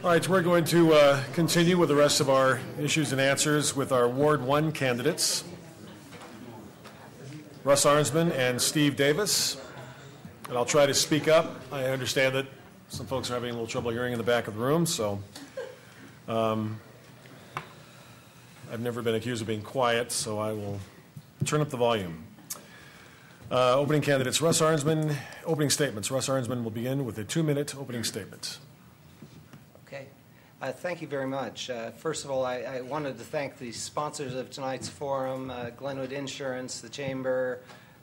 All right, we're going to continue with the rest of our issues and answers with our Ward 1 candidates, Russ Arnsman and Steve Davis. And I'll try to speak up. I understand that some folks are having a little trouble hearing in the back of the room, so I've never been accused of being quiet, so I will turn up the volume. Opening candidates, Russ Arnsman, opening statements. Russ Arnsman will begin with a 2-minute opening statement. Okay. Thank you very much. First of all, I wanted to thank the sponsors of tonight's forum, Glenwood Insurance, the Chamber,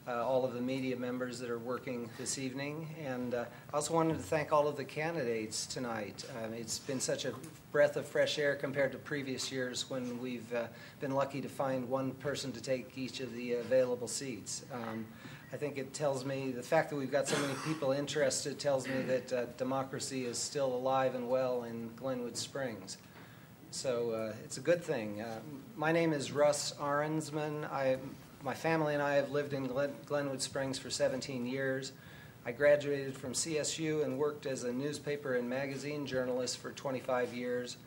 all of the media members that are working this evening, and I also wanted to thank all of the candidates tonight. It's been such a breath of fresh air compared to previous years when we've been lucky to find one person to take each of the available seats. I think it tells me, the fact that we've got so many people interested tells me that democracy is still alive and well in Glenwood Springs. So it's a good thing. My name is Russ Arnsman. My family and I have lived in Glenwood Springs for 17 years. I graduated from CSU and worked as a newspaper and magazine journalist for 25 years.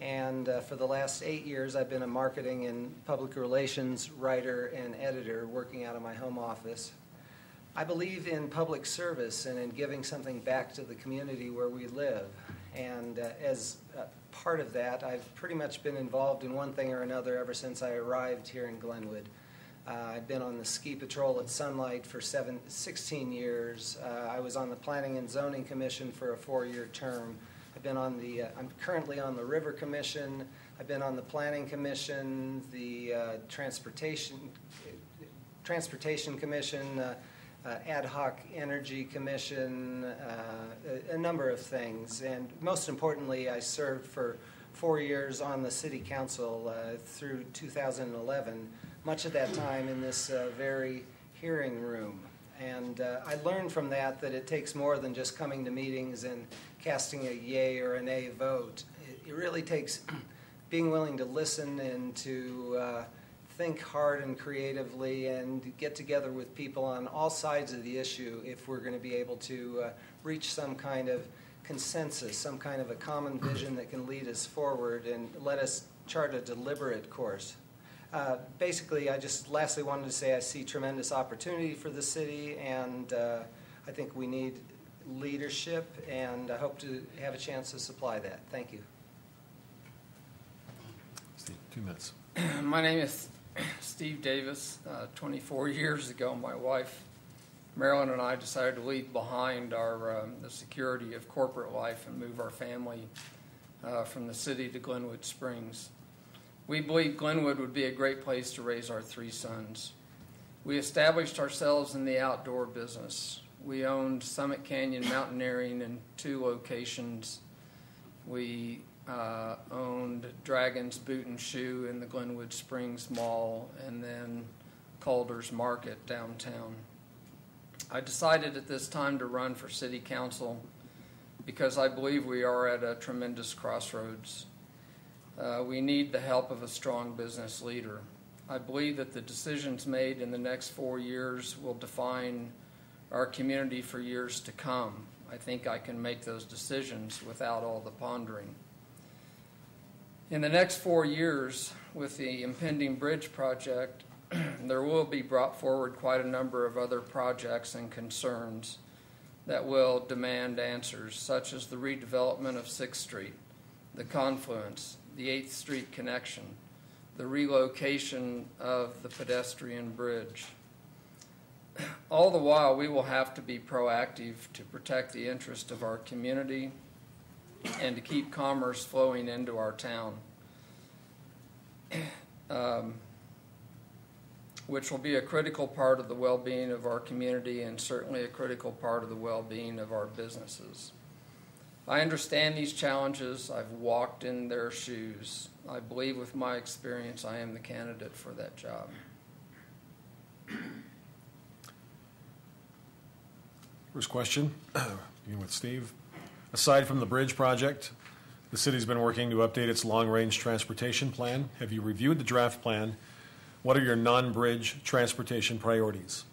And for the last 8 years, I've been a marketing and public relations writer and editor working out of my home office. I believe in public service and in giving something back to the community where we live. And as part of that, I've pretty much been involved in one thing or another ever since I arrived here in Glenwood. I've been on the ski patrol at Sunlight for 16 years. I was on the Planning and Zoning Commission for a 4-year term. I'm currently on the River Commission. I've been on the Planning Commission, the Transportation Commission, Ad hoc Energy Commission, a number of things. And most importantly, I served for 4 years on the City Council through 2011, much of that time in this very hearing room. And I learned from that it takes more than just coming to meetings and casting a yay or a nay vote. It really takes being willing to listen and to think hard and creatively and get together with people on all sides of the issue if we're going to be able to reach some kind of consensus, some kind of a common vision that can lead us forward and let us chart a deliberate course. Basically, I just lastly wanted to say I see tremendous opportunity for the city, and I think we need leadership, and I hope to have a chance to supply that. Thank you. Steve, 2 minutes. My name is Steve Davis. 24 years ago, my wife Marilyn and I decided to leave behind the security of corporate life and move our family from the city to Glenwood Springs. We believed Glenwood would be a great place to raise our 3 sons. We established ourselves in the outdoor business. We owned Summit Canyon Mountaineering in 2 locations. We owned Dragon's Boot and Shoe in the Glenwood Springs Mall, and then Calder's Market downtown. I decided at this time to run for city council because I believe we are at a tremendous crossroads. We need the help of a strong business leader. I believe that the decisions made in the next 4 years will define our community for years to come. I think I can make those decisions without all the pondering. In the next 4 years, with the impending bridge project, there will be brought forward quite a number of other projects and concerns that will demand answers, such as the redevelopment of 6th Street, the confluence, the 8th Street connection, the relocation of the pedestrian bridge. All the while, we will have to be proactive to protect the interest of our community and to keep commerce flowing into our town, which will be a critical part of the well-being of our community and certainly a critical part of the well-being of our businesses. I understand these challenges. I've walked in their shoes. I believe with my experience I am the candidate for that job. First question, beginning with Steve. Aside from the bridge project, the city's been working to update its long-range transportation plan. Have you reviewed the draft plan? What are your non-bridge transportation priorities?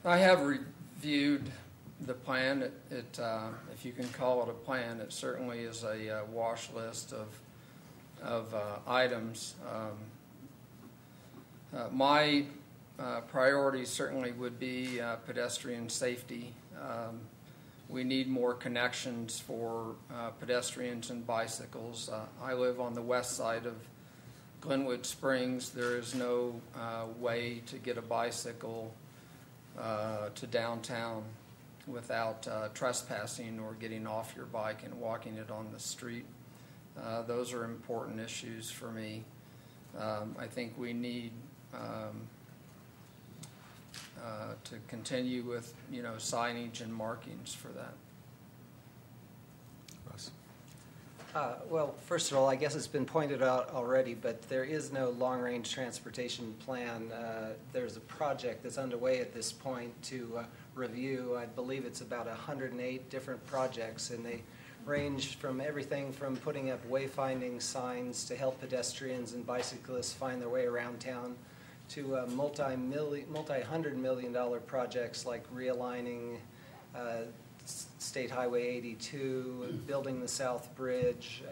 I have reviewed The plan, if you can call it a plan, it certainly is a wash list of items. My priorities certainly would be pedestrian safety. We need more connections for pedestrians and bicycles. I live on the west side of Glenwood Springs. There is no way to get a bicycle to downtown without trespassing or getting off your bike and walking it on the street. Those are important issues for me. I think we need to continue with, signage and markings for that. Russ? Well, first of all, I guess it's been pointed out already, but there is no long-range transportation plan. There's a project that's underway at this point to review. I believe it's about 108 different projects, and they range from everything from putting up wayfinding signs to help pedestrians and bicyclists find their way around town to multi-hundred million dollar projects like realigning State Highway 82, building the South Bridge.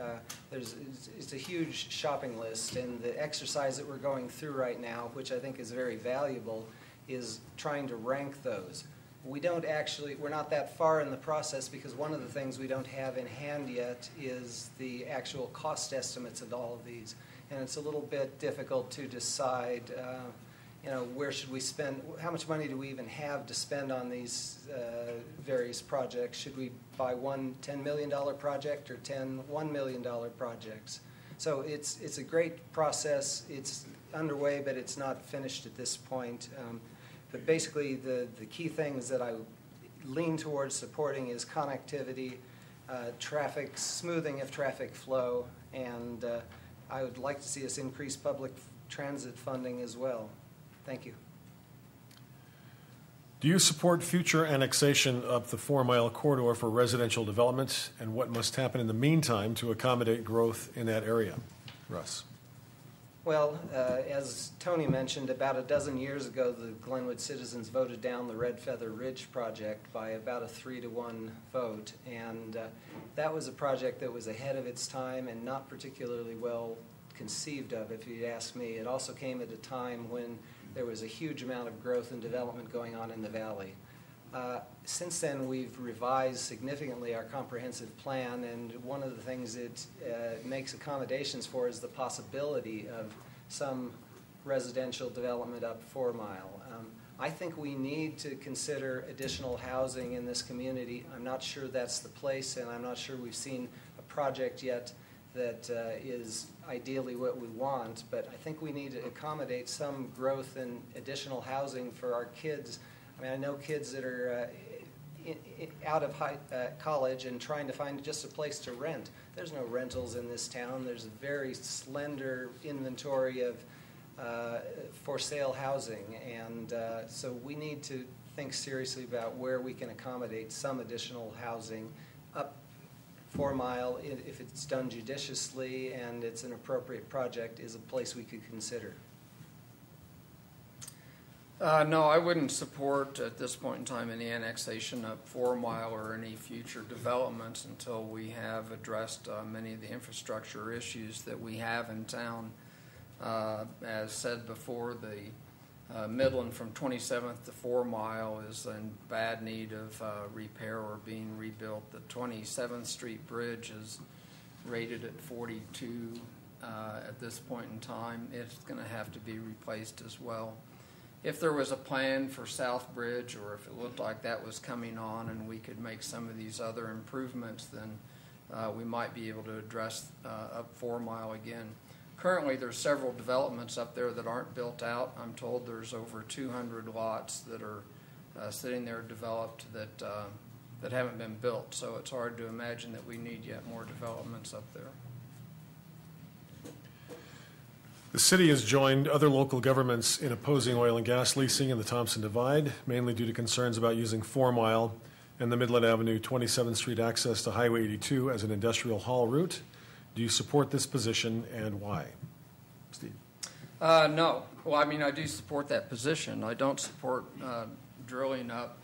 It's a huge shopping list, and the exercise that we're going through right now, which I think is very valuable, is trying to rank those. We're not that far in the process because one of the things we don't have in hand yet is the actual cost estimates of all of these. And it's a little bit difficult to decide, where should we spend, how much money do we even have to spend on these various projects? Should we buy one $10 million project or 10 $1 million projects? So it's a great process. It's underway, but it's not finished at this point. But basically, the key things that I lean towards supporting is connectivity, traffic, smoothing of traffic flow, and I would like to see us increase public transit funding as well. Thank you. Do you support future annexation of the 4-mile corridor for residential development, and what must happen in the meantime to accommodate growth in that area? Russ? Well, as Tony mentioned, about a dozen years ago, the Glenwood citizens voted down the Red Feather Ridge project by about a 3-to-1 vote, and that was a project that was ahead of its time and not particularly well conceived of, if you'd ask me. It also came at a time when there was a huge amount of growth and development going on in the valley. Since then, we've revised significantly our comprehensive plan, and one of the things it makes accommodations for is the possibility of some residential development up 4 Mile. I think we need to consider additional housing in this community. I'm not sure that's the place, and I'm not sure we've seen a project yet that is ideally what we want, but I think we need to accommodate some growth in additional housing for our kids. I mean, I know kids that are out of college and trying to find just a place to rent. There's no rentals in this town. There's a very slender inventory of for sale housing, and so we need to think seriously about where we can accommodate some additional housing. Up 4 Mile, if it's done judiciously and it's an appropriate project, is a place we could consider. No, I wouldn't support at this point in time any annexation of 4 Mile or any future developments until we have addressed many of the infrastructure issues that we have in town. As said before, the Midland from 27th to 4 Mile is in bad need of repair or being rebuilt. The 27th Street Bridge is rated at 42 at this point in time. It's going to have to be replaced as well. If there was a plan for South Bridge, or if it looked like that was coming on and we could make some of these other improvements, then we might be able to address up 4 Mile again. Currently, there's several developments up there that aren't built out. I'm told there's over 200 lots that are sitting there developed that haven't been built. So it's hard to imagine that we need yet more developments up there. The city has joined other local governments in opposing oil and gas leasing in the Thompson Divide, mainly due to concerns about using 4 Mile and the Midland Avenue 27th Street access to Highway 82 as an industrial haul route. Do you support this position, and why? Steve? No. Well, I mean, I do support that position. I don't support drilling up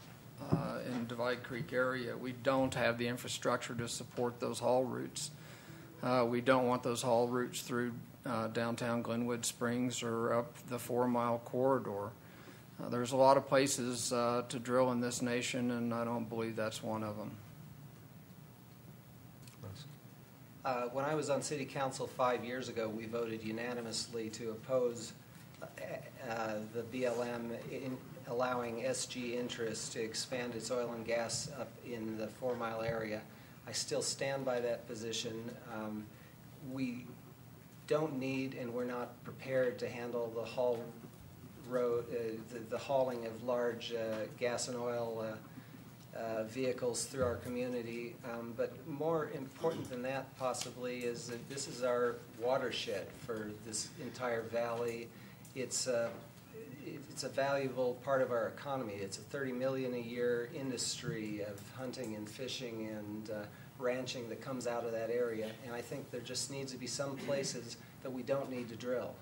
in Divide Creek area. We don't have the infrastructure to support those haul routes. We don't want those haul routes through downtown Glenwood Springs or up the 4-mile corridor. There's a lot of places to drill in this nation, and I don't believe that's one of them. When I was on City Council 5 years ago, we voted unanimously to oppose the BLM in allowing SG Interest to expand its oil and gas up in the 4-mile area. I still stand by that position. We don't need, and we're not prepared to handle the the hauling of large gas and oil vehicles through our community. But more important than that possibly is that this is our watershed for this entire valley. It's a valuable part of our economy. It's a $30 million a year industry of hunting and fishing and ranching that comes out of that area. And I think there just needs to be some places that we don't need to drill.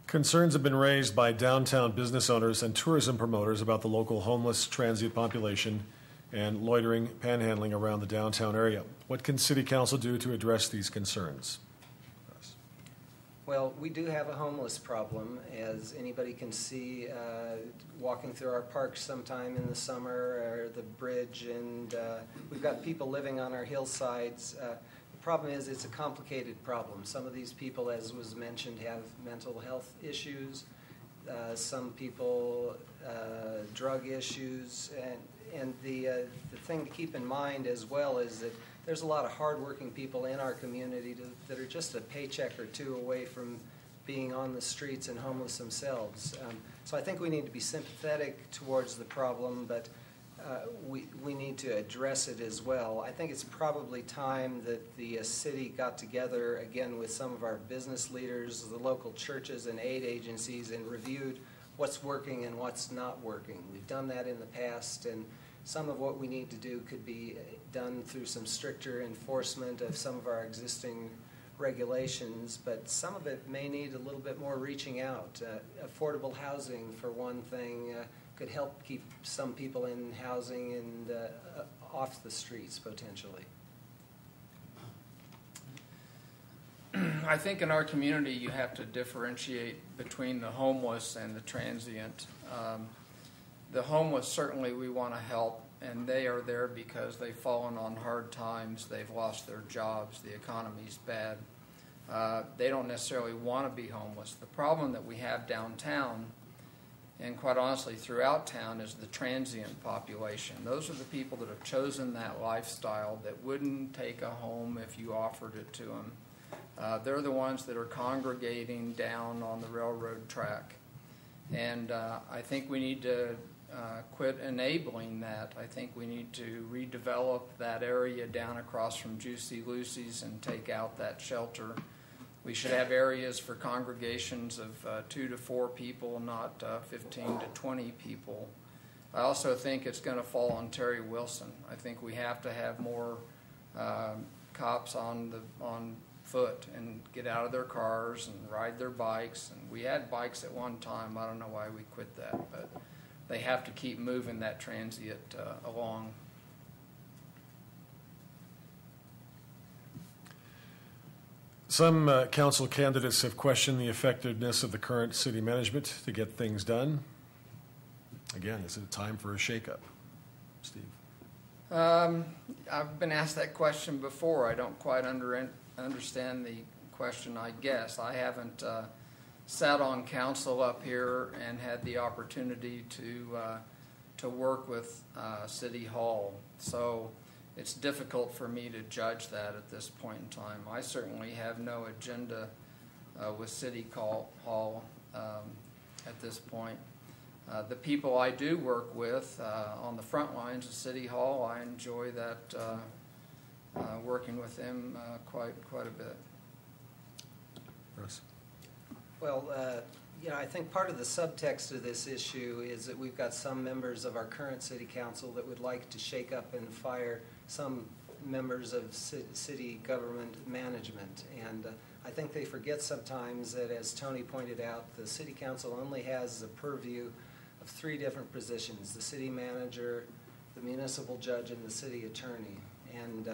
Concerns have been raised by downtown business owners and tourism promoters about the local homeless transient population and loitering panhandling around the downtown area. What can City Council do to address these concerns? Well, we do have a homeless problem, as anybody can see walking through our parks sometime in the summer, or the bridge, and we've got people living on our hillsides. The problem is it's a complicated problem. Some of these people, as was mentioned, have mental health issues. Some people drug issues, and the thing to keep in mind as well is that there's a lot of hardworking people in our community that are just a paycheck or two away from being on the streets and homeless themselves. So I think we need to be sympathetic towards the problem, but we need to address it as well. I think it's probably time that the city got together again with some of our business leaders, the local churches and aid agencies, and reviewed what's working and what's not working. We've done that in the past, and some of what we need to do could be done through some stricter enforcement of some of our existing regulations, but some of it may need a little bit more reaching out. Affordable housing, for one thing, could help keep some people in housing and off the streets potentially. I think in our community you have to differentiate between the homeless and the transient. The homeless, certainly we want to help, and they are there because they've fallen on hard times, they've lost their jobs, the economy's bad. They don't necessarily want to be homeless. The problem that we have downtown, and quite honestly throughout town, is the transient population. Those are the people that have chosen that lifestyle that wouldn't take a home if you offered it to them. They're the ones that are congregating down on the railroad track. And I think we need to quit enabling that. I think we need to redevelop that area down across from Juicy Lucy's and take out that shelter. We should have areas for congregations of 2 to 4 people, not 15 to 20 people. I also think it's going to fall on Terry Wilson. I think we have to have more cops on foot and get out of their cars and ride their bikes. And we had bikes at one time. I don't know why we quit that, but they have to keep moving that transient along. Some council candidates have questioned the effectiveness of the current city management to get things done. Again, is it time for a shakeup? Steve? I've been asked that question before. I don't quite understand the question, I guess. I haven't sat on council up here and had the opportunity to work with City Hall. So it's difficult for me to judge that at this point in time. I certainly have no agenda with City Hall at this point. The people I do work with on the front lines of City Hall, I enjoy that working with them quite a bit. Russ? Well, I think part of the subtext of this issue is that we've got some members of our current city council that would like to shake up and fire some members of city government management. And I think they forget sometimes that, as Tony pointed out, the city council only has the purview of 3 different positions: the city manager, the municipal judge, and the city attorney. And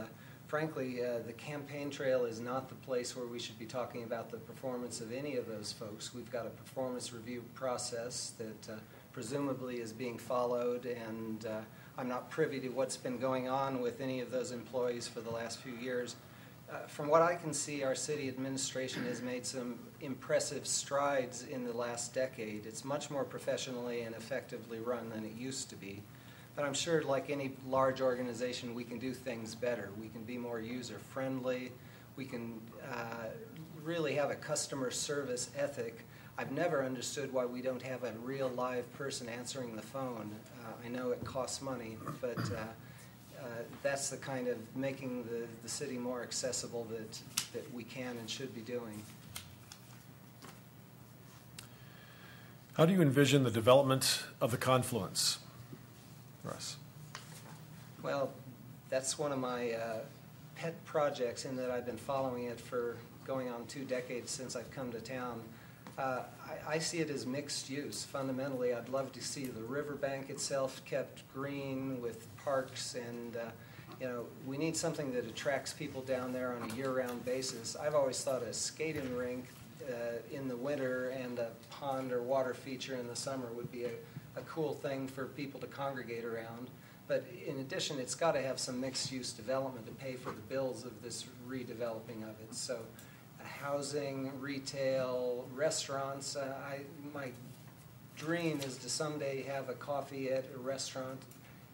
frankly, the campaign trail is not the place where we should be talking about the performance of any of those folks. We've got a performance review process that presumably is being followed, and I'm not privy to what's been going on with any of those employees for the last few years. From what I can see, our city administration has made some impressive strides in the last decade. It's much more professionally and effectively run than it used to be. But I'm sure, like any large organization, we can do things better. We can be more user-friendly. We can really have a customer service ethic. I've never understood why we don't have a real live person answering the phone. I know it costs money, but that's the kind of making the city more accessible that we can and should be doing. How do you envision the development of the confluence? Russ. Well, that's one of my pet projects, in that I've been following it for going on 2 decades since I've come to town. I see it as mixed use. Fundamentally, I'd love to see the riverbank itself kept green with parks, and we need something that attracts people down there on a year-round basis. I've always thought a skating rink in the winter and a pond or water feature in the summer would be a cool thing for people to congregate around. But in addition, it's got to have some mixed-use development to pay for the bills of this redeveloping of it. So housing, retail, restaurants. My dream is to someday have a coffee at a restaurant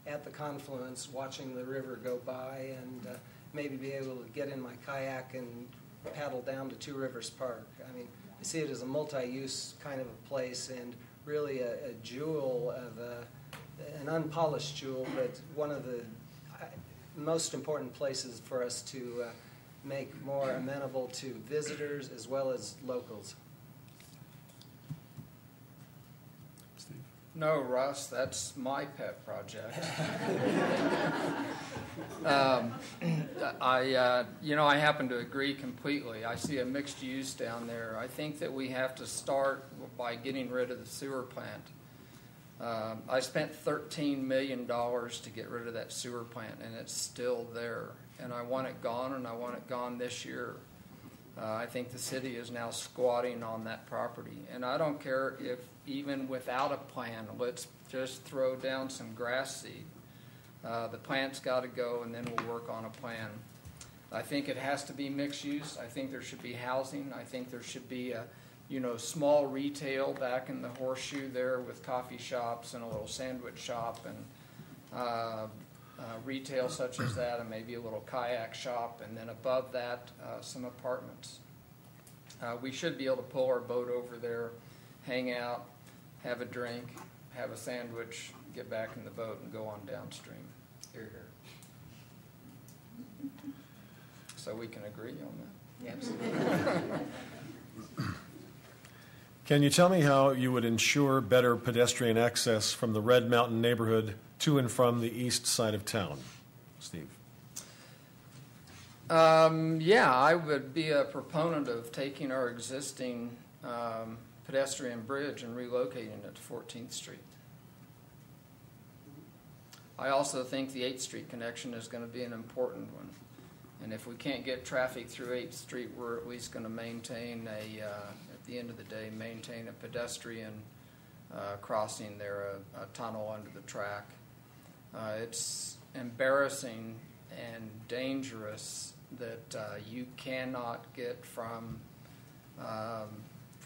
at the confluence, watching the river go by, and maybe be able to get in my kayak and paddle down to Two Rivers Park. I mean, I see it as a multi-use kind of a place, and really a jewel of an unpolished jewel, but one of the most important places for us to make more amenable to visitors as well as locals. Steve. No, Russ, that's my pet project. I happen to agree completely. I see a mixed use down there. I think that we have to start by getting rid of the sewer plant. I spent $13 million to get rid of that sewer plant, and it's still there. And I want it gone, and I want it gone this year. I think the city is now squatting on that property. And I don't care if, even without a plan, let's just throw down some grass seed. The plant's got to go, and then we'll work on a plan. I think it has to be mixed use. I think there should be housing. I think there should be a small retail back in the horseshoe there with coffee shops and a little sandwich shop and retail such as that, and maybe a little kayak shop, and then above that, some apartments. We should be able to pull our boat over there, hang out, have a drink, have a sandwich, get back in the boat, and go on downstream. Here, here. So we can agree on that. Absolutely. Can you tell me how you would ensure better pedestrian access from the Red Mountain neighborhood to and from the east side of town? Steve. I would be a proponent of taking our existing pedestrian bridge and relocating it to 14th Street. I also think the 8th Street connection is going to be an important one. And if we can't get traffic through 8th Street, we're at least going to maintain at the end of the day, maintain a pedestrian crossing there, a tunnel under the track. It's embarrassing and dangerous that you cannot get from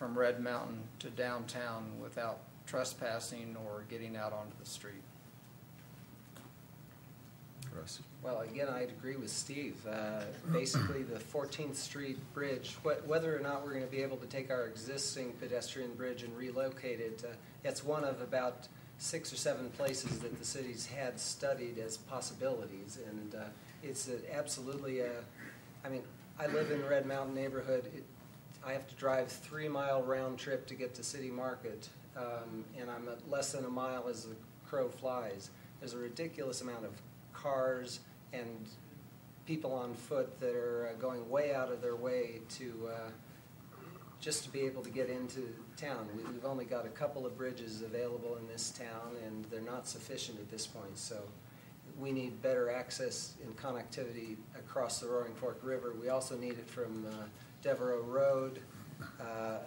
Red Mountain to downtown without trespassing or getting out onto the street. Russ. Well, again, I'd agree with Steve. Basically, the 14th Street Bridge, whether or not we're going to be able to take our existing pedestrian bridge and relocate it, it's one of about 6 or 7 places that the city's had studied as possibilities. And it's absolutely I live in the Red Mountain neighborhood. I have to drive 3-mile round trip to get to City Market, and I'm at less than a mile as the crow flies. There's a ridiculous amount of cars and people on foot that are going way out of their way to just to be able to get into town. We've only got a couple of bridges available in this town, and they're not sufficient at this point. So we need better access and connectivity across the Roaring Fork River. We also need it from Devereaux Road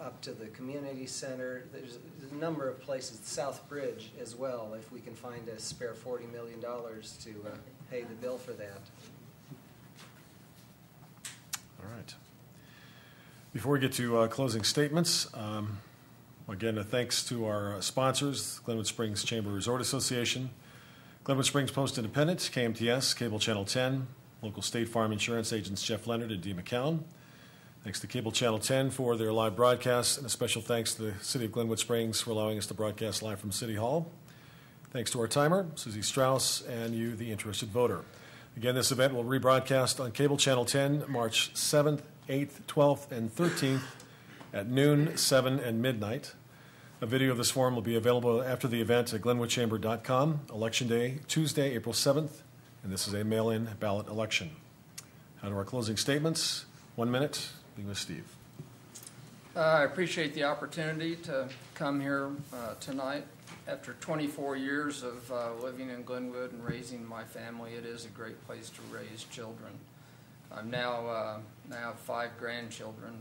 up to the community center. There's a number of places, the South Bridge as well, if we can find a spare $40 million to pay the bill for that. All right. Before we get to closing statements, again, a thanks to our sponsors, Glenwood Springs Chamber Resort Association, Glenwood Springs Post-Independent, KMTS, Cable Channel 10, local State Farm Insurance agents Jeff Leonard and Dee McCown. Thanks to Cable Channel 10 for their live broadcast, and a special thanks to the City of Glenwood Springs for allowing us to broadcast live from City Hall. Thanks to our timer, Susie Strauss, and you, the interested voter. Again, this event will rebroadcast on Cable Channel 10 March 7th, 8th, 12th, and 13th at noon, 7, and midnight. A video of this forum will be available after the event at glenwoodchamber.com. Election Day, Tuesday, April 7th, and this is a mail-in ballot election. Now to our closing statements. 1 minute, being with Steve. I appreciate the opportunity to come here tonight. After 24 years of living in Glenwood and raising my family, it is a great place to raise children. I'm now have 5 grandchildren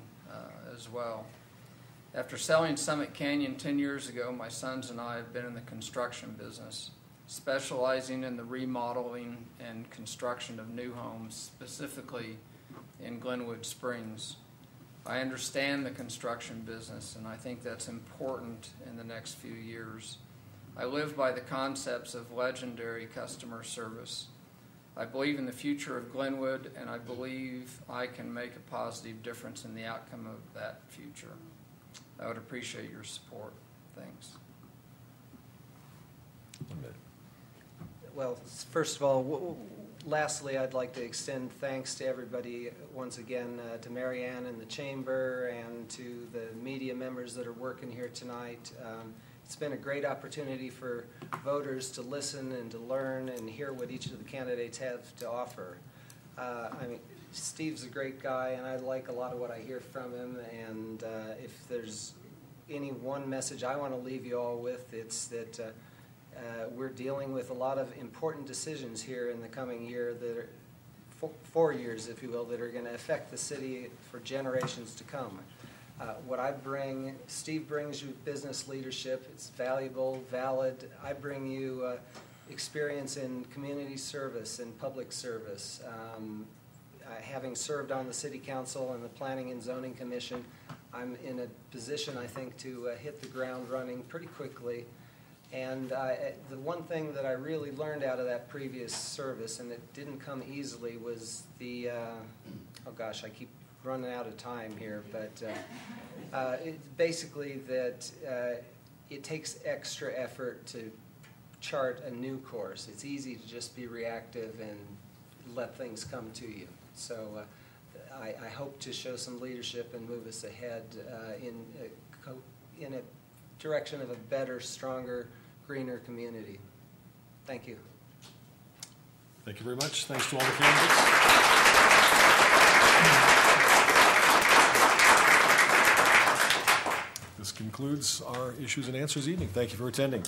as well. After selling Summit Canyon 10 years ago, my sons and I have been in the construction business, specializing in the remodeling and construction of new homes, specifically in Glenwood Springs. I understand the construction business, and I think that's important in the next few years. I live by the concepts of legendary customer service. I believe in the future of Glenwood, and I believe I can make a positive difference in the outcome of that future. I would appreciate your support. Thanks. 1 minute. Well, first of all, lastly, I'd like to extend thanks to everybody once again, to Mary Ann and the Chamber, and to the media members that are working here tonight. It's been a great opportunity for voters to listen and to learn and hear what each of the candidates have to offer. I mean, Steve's a great guy, and I like a lot of what I hear from him, and if there's any one message I want to leave you all with, it's that we're dealing with a lot of important decisions here in the coming year, that are 4 years, if you will, that are going to affect the city for generations to come. What I bring, Steve brings you business leadership. It's valuable, valid. I bring you experience in community service and public service. Having served on the City Council and the Planning and Zoning Commission, I'm in a position, I think, to hit the ground running pretty quickly. And the one thing that I really learned out of that previous service, and it didn't come easily, was the, oh gosh, I keep running out of time here, but basically that it takes extra effort to chart a new course. It's easy to just be reactive and let things come to you. So I hope to show some leadership and move us ahead in a direction of a better, stronger, greener community. Thank you. Thank you very much. Thanks to all the candidates. This concludes our issues and answers evening. Thank you for attending.